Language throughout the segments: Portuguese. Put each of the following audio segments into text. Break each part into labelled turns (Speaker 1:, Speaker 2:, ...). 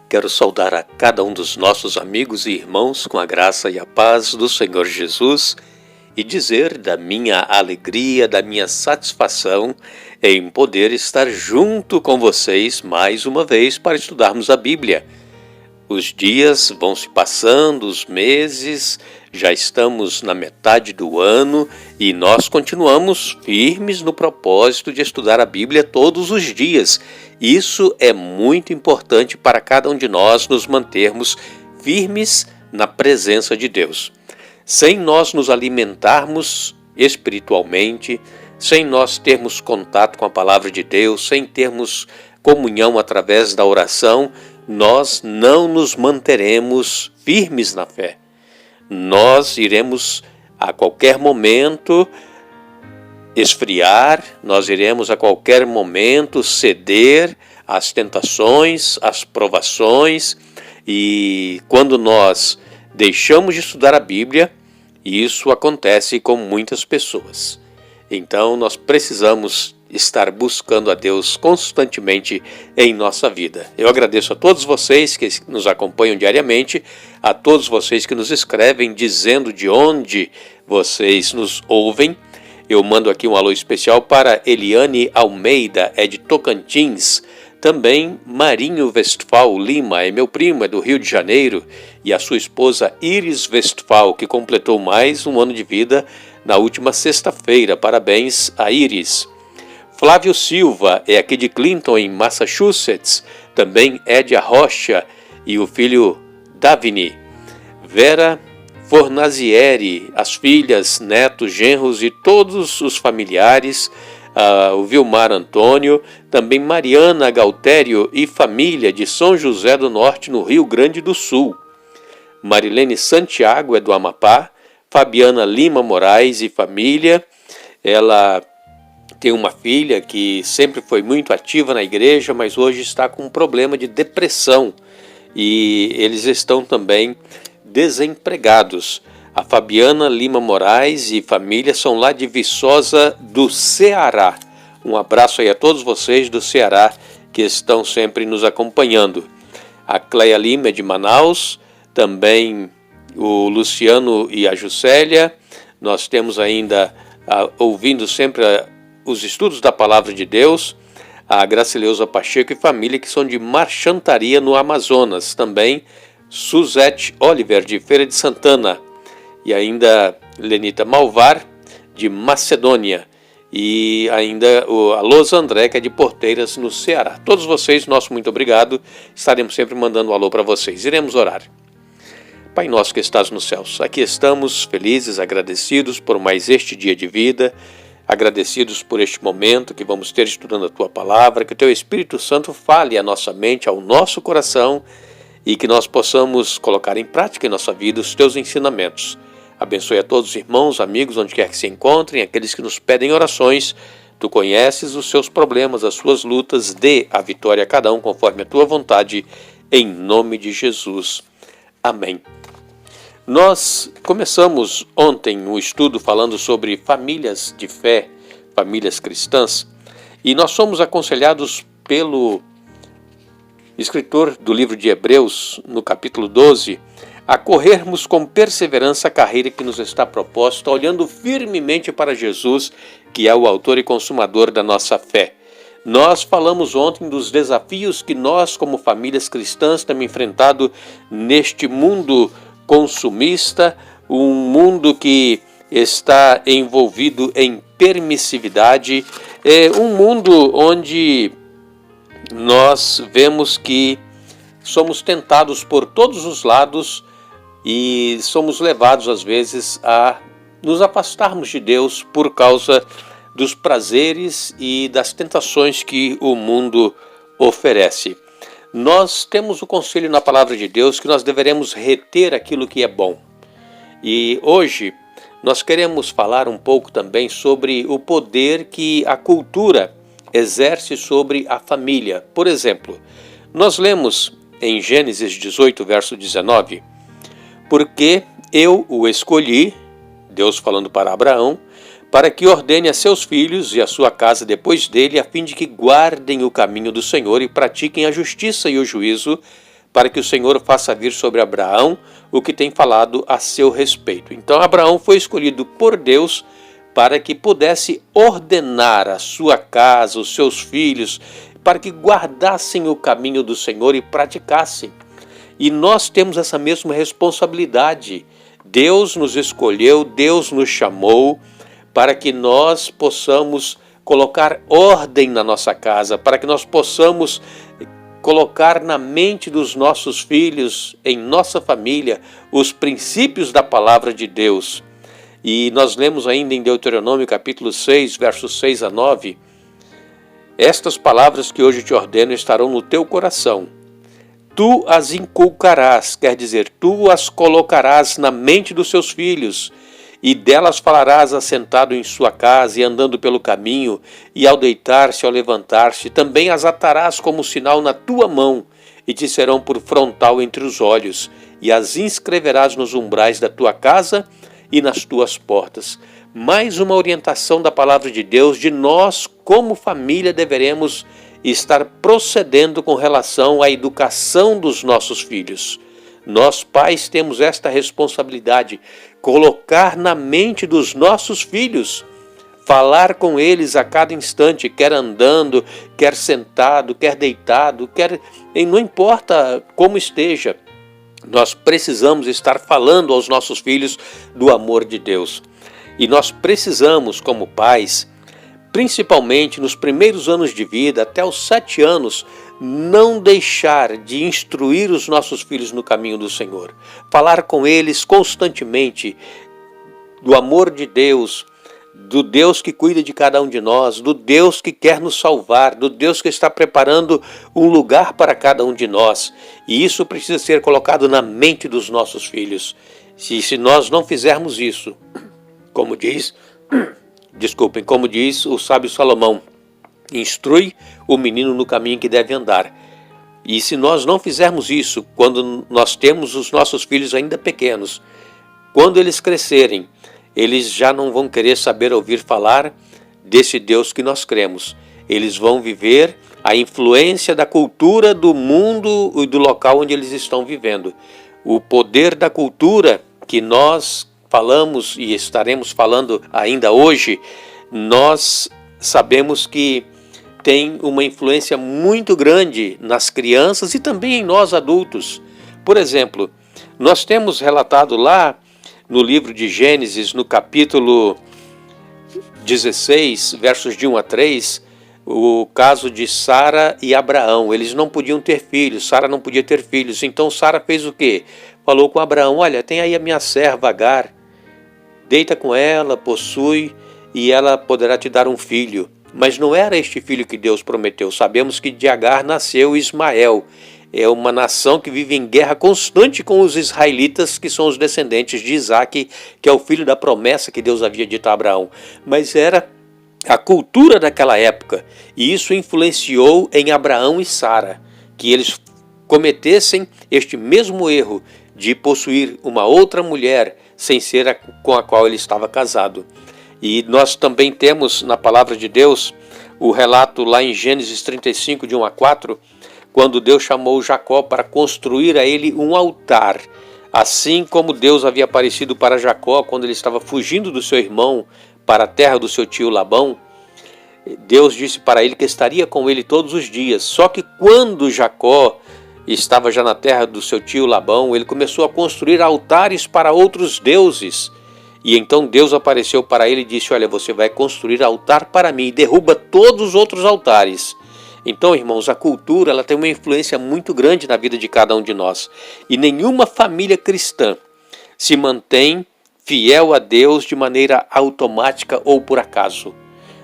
Speaker 1: Quero saudar a cada um dos nossos amigos e irmãos com a graça e a paz do Senhor Jesus e dizer da minha alegria, da minha satisfação em poder estar junto com vocês mais uma vez para estudarmos a Bíblia. Os dias vão se passando, os meses, já estamos na metade do ano e nós continuamos firmes no propósito de estudar a Bíblia todos os dias. Isso é muito importante para cada um de nós nos mantermos firmes na presença de Deus. Sem nós nos alimentarmos espiritualmente, sem nós termos contato com a palavra de Deus, sem termos comunhão através da oração, nós não nos manteremos firmes na fé. Nós iremos a qualquer momento esfriar, nós iremos a qualquer momento ceder às tentações, às provações, e quando nós deixamos de estudar a Bíblia, isso acontece com muitas pessoas. Então nós precisamos estar buscando a Deus constantemente em nossa vida. Eu agradeço a todos vocês que nos acompanham diariamente, a todos vocês que nos escrevem dizendo de onde vocês nos ouvem. Eu mando aqui um alô especial para Eliane Almeida, é de Tocantins. Também Marinho Westphal Lima, é meu primo, é do Rio de Janeiro, e a sua esposa Iris Westphal, que completou mais um ano de vida na última sexta-feira. Parabéns a Iris. Flávio Silva é aqui de Clinton, em Massachusetts. Também Edia Rocha e o filho Davini. Vera Fornazieri, as filhas, netos, genros e todos os familiares. O Vilmar Antônio, também Mariana Galtério e família de São José do Norte, no Rio Grande do Sul. Marilene Santiago é do Amapá. Fabiana Lima Moraes e família. Ela tem uma filha que sempre foi muito ativa na igreja, mas hoje está com um problema de depressão e eles estão também desempregados. A Fabiana Lima Moraes e família são lá de Viçosa do Ceará. Um abraço aí a todos vocês do Ceará que estão sempre nos acompanhando. A Cleia Lima é de Manaus, também o Luciano e a Juscelia. Nós temos ainda, ouvindo sempre os estudos da Palavra de Deus, a Gracileuza Pacheco e família, que são de Marchantaria, no Amazonas. Também Suzete Oliver, de Feira de Santana. E ainda Lenita Malvar, de Macedônia. E ainda a Lousa André, que é de Porteiras, no Ceará. Todos vocês, nosso muito obrigado. Estaremos sempre mandando um alô para vocês. Iremos orar. Pai nosso que estás nos céus, aqui estamos felizes, agradecidos por mais este dia de vida, agradecidos por este momento que vamos ter estudando a Tua Palavra, que o Teu Espírito Santo fale à nossa mente, ao nosso coração e que nós possamos colocar em prática em nossa vida os Teus ensinamentos. Abençoe a todos os irmãos, amigos, onde quer que se encontrem, aqueles que nos pedem orações. Tu conheces os seus problemas, as suas lutas, dê a vitória a cada um conforme a Tua vontade, em nome de Jesus. Amém. Nós começamos ontem um estudo falando sobre famílias de fé, famílias cristãs, e nós somos aconselhados pelo escritor do livro de Hebreus, no capítulo 12, a corrermos com perseverança a carreira que nos está proposta, olhando firmemente para Jesus, que é o autor e consumador da nossa fé. Nós falamos ontem dos desafios que nós, como famílias cristãs, temos enfrentado neste mundo consumista, um mundo que está envolvido em permissividade, um mundo onde nós vemos que somos tentados por todos os lados e somos levados às vezes a nos afastarmos de Deus por causa dos prazeres e das tentações que o mundo oferece. Nós temos o conselho na Palavra de Deus que nós deveremos reter aquilo que é bom. E hoje nós queremos falar um pouco também sobre o poder que a cultura exerce sobre a família. Por exemplo, nós lemos em Gênesis 18, verso 19, porque eu o escolhi, Deus falando para Abraão, para que ordene a seus filhos e a sua casa depois dele, a fim de que guardem o caminho do Senhor e pratiquem a justiça e o juízo, para que o Senhor faça vir sobre Abraão o que tem falado a seu respeito. Então Abraão foi escolhido por Deus para que pudesse ordenar a sua casa, os seus filhos, para que guardassem o caminho do Senhor e praticassem. E nós temos essa mesma responsabilidade. Deus nos escolheu, Deus nos chamou para que nós possamos colocar ordem na nossa casa, para que nós possamos colocar na mente dos nossos filhos, em nossa família, os princípios da palavra de Deus. E nós lemos ainda em Deuteronômio capítulo 6, versos 6 a 9, estas palavras que hoje te ordeno estarão no teu coração. Tu as inculcarás, quer dizer, tu as colocarás na mente dos seus filhos, e delas falarás assentado em sua casa e andando pelo caminho, e ao deitar-se, ao levantar-se, também as atarás como sinal na tua mão, e te serão por frontal entre os olhos, e as inscreverás nos umbrais da tua casa e nas tuas portas. Mais uma orientação da palavra de Deus, de nós, como família, deveremos estar procedendo com relação à educação dos nossos filhos. Nós, pais, temos esta responsabilidade, colocar na mente dos nossos filhos, falar com eles a cada instante, quer andando, quer sentado, quer deitado, não importa como esteja, nós precisamos estar falando aos nossos filhos do amor de Deus. E nós precisamos, como pais, principalmente nos primeiros anos de vida, até os 7 anos, não deixar de instruir os nossos filhos no caminho do Senhor. Falar com eles constantemente do amor de Deus, do Deus que cuida de cada um de nós, do Deus que quer nos salvar, do Deus que está preparando um lugar para cada um de nós. E isso precisa ser colocado na mente dos nossos filhos. Se nós não fizermos isso, como diz o sábio Salomão, instrui o menino no caminho que deve andar. E se nós não fizermos isso, quando nós temos os nossos filhos ainda pequenos, quando eles crescerem, eles já não vão querer saber ouvir falar desse Deus que nós cremos. Eles vão viver a influência da cultura do mundo e do local onde eles estão vivendo. O poder da cultura que nós falamos e estaremos falando ainda hoje, nós sabemos que tem uma influência muito grande nas crianças e também em nós adultos. Por exemplo, nós temos relatado lá no livro de Gênesis, no capítulo 16, versos de 1 a 3, o caso de Sara e Abraão. Eles não podiam ter filhos, Sara não podia ter filhos. Então Sara fez o quê? Falou com Abraão: olha, tem aí a minha serva Agar, deita com ela, possui, e ela poderá te dar um filho. Mas não era este filho que Deus prometeu. Sabemos que de Agar nasceu Ismael. É uma nação que vive em guerra constante com os israelitas, que são os descendentes de Isaac, que é o filho da promessa que Deus havia dito a Abraão. Mas era a cultura daquela época, e isso influenciou em Abraão e Sara, que eles cometessem este mesmo erro de possuir uma outra mulher sem ser com a qual ele estava casado. E nós também temos na palavra de Deus o relato lá em Gênesis 35, de 1 a 4, quando Deus chamou Jacó para construir a ele um altar. Assim como Deus havia aparecido para Jacó quando ele estava fugindo do seu irmão para a terra do seu tio Labão, Deus disse para ele que estaria com ele todos os dias. Só que quando Jacó estava já na terra do seu tio Labão, ele começou a construir altares para outros deuses. E então Deus apareceu para ele e disse: olha, você vai construir altar para mim, e derruba todos os outros altares. Então, irmãos, a cultura ela tem uma influência muito grande na vida de cada um de nós. E nenhuma família cristã se mantém fiel a Deus de maneira automática ou por acaso.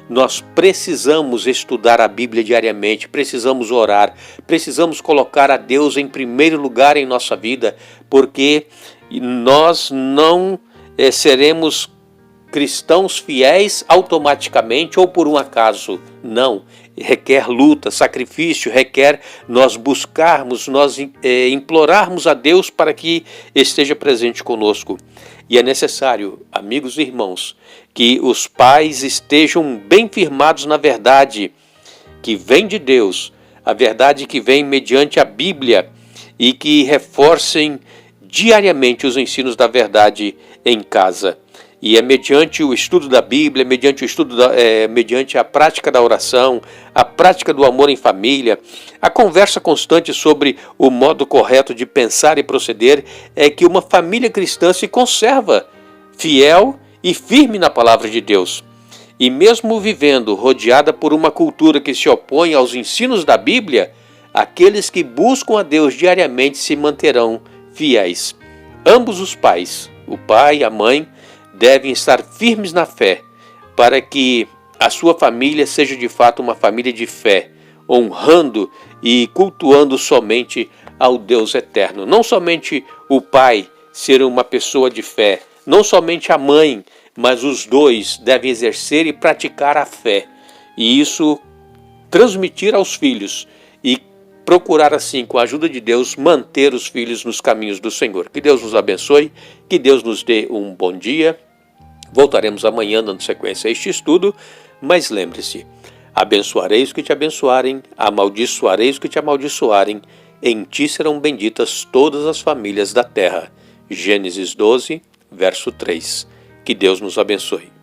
Speaker 1: Nós precisamos estudar a Bíblia diariamente, precisamos orar, precisamos colocar a Deus em primeiro lugar em nossa vida, porque nós não seremos cristãos fiéis automaticamente ou por um acaso. Não, requer luta, sacrifício, requer nós buscarmos, nós implorarmos a Deus para que esteja presente conosco. E é necessário, amigos e irmãos, que os pais estejam bem firmados na verdade que vem de Deus, a verdade que vem mediante a Bíblia, e que reforcem diariamente os ensinos da verdade em casa. E é mediante o estudo da Bíblia, mediante a prática da oração, a prática do amor em família, a conversa constante sobre o modo correto de pensar e proceder, é que uma família cristã se conserva fiel e firme na palavra de Deus. E mesmo vivendo rodeada por uma cultura que se opõe aos ensinos da Bíblia, aqueles que buscam a Deus diariamente se manterão fiéis. Ambos os pais, o pai e a mãe, devem estar firmes na fé, para que a sua família seja de fato uma família de fé, honrando e cultuando somente ao Deus eterno. Não somente o pai ser uma pessoa de fé, não somente a mãe, mas os dois devem exercer e praticar a fé. E isso transmitir aos filhos e procurar assim, com a ajuda de Deus, manter os filhos nos caminhos do Senhor. Que Deus nos abençoe, que Deus nos dê um bom dia. Voltaremos amanhã dando sequência a este estudo, mas lembre-se, abençoarei os que te abençoarem, amaldiçoarei os que te amaldiçoarem, em ti serão benditas todas as famílias da terra. Gênesis 12, verso 3. Que Deus nos abençoe.